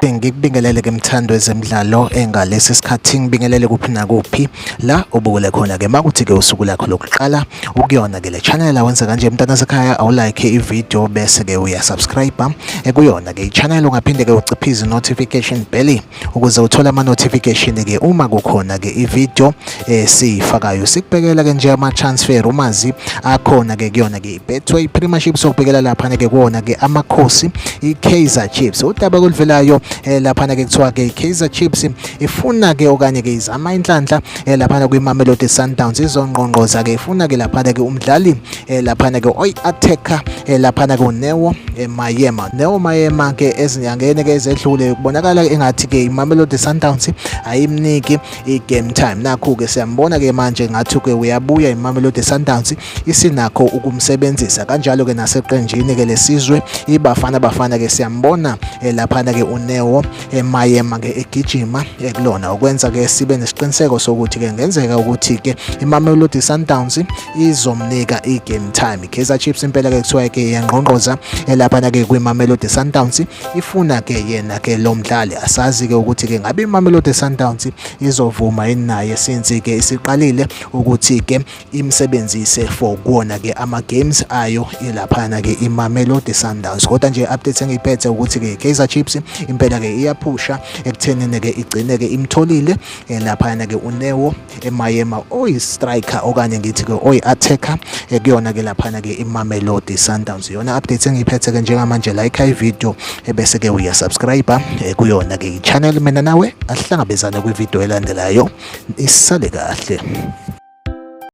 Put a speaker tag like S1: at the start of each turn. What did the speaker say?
S1: Ngikubingelele ke mthando wezemidlalo engalesi sikhathi ngibingelele kuphi nakuphi la ubukele khona ke makuthi ke usuku lakho lokuqala ukuyona ke le channel awenza kanje mntana sekhaya awulike ivideo bese ke uya subscribe kuyona ke i-channel ungaphinde ke uciphize notification bell ukuze uthole ama notification ke uma kukhona ke ivideo sifakayo sikubhekela ke nje ama transfer umazi akhona ke kuyona ke i-Betway Premiership sokubhekela lapha ke kuona ke amakhosi i-Kaizer Chiefs udaba kulvelayo lapha ke kuthiwa ke Kaizer Chiefs ifuna ke okanye ke izama inhlanhla lapha kwiMamelodi Sundowns izongqongqoza ke ifuna ke lapha ke umdlali lapha ke oy-attacker lapha ke uNeo Mayema ke ezinyangeni ke ezedlule kubonakala engathi ke iMamelodi Sundowns ayimniki i-game time nakho ke siyambona ke manje ngathi ke uyabuya iMamelodi Sundowns isinakho ukumsebenzisa kanjalo ke naseqenjini ke lesizwe ibafana ke siyambona lapha ke uNeo Mayema ke egijima kulona ukwenza ke sibe nesiqiniseko sokuthi ke ngenzeka ukuthi ke iMamelodi Sundowns izomnika i-game time. Kaizer Chiefs impela ke kuthiwa ke yangqongqoza lapha ke kwiMamelodi Sundowns ifuna ke yena ke lo mdlali asazi ke ukuthi ke ngabe iMamelodi Sundowns izovuma yini naye since ke isiqalile ukuthi ke imsebenzise for kuona ke ama games ayo ilapha ke iMamelodi Sundowns. Kodwa nje update engiyiphethe ukuthi ke Kaizer Chiefs impela ke iyaphusha ekuthenini ke igcine ke imtholile lapha ke uNeo Mayema oyi-striker okanye ngithi ke oyi-attacker kuyona ke lapha ke iMamelodi Sundowns. Yona update engiyiphethe ke njengamanje like ivideo bese ke uya subscribe kuyona ke i-channel mina nawe asihlangabezane kwivideo elandelayo isale kahle.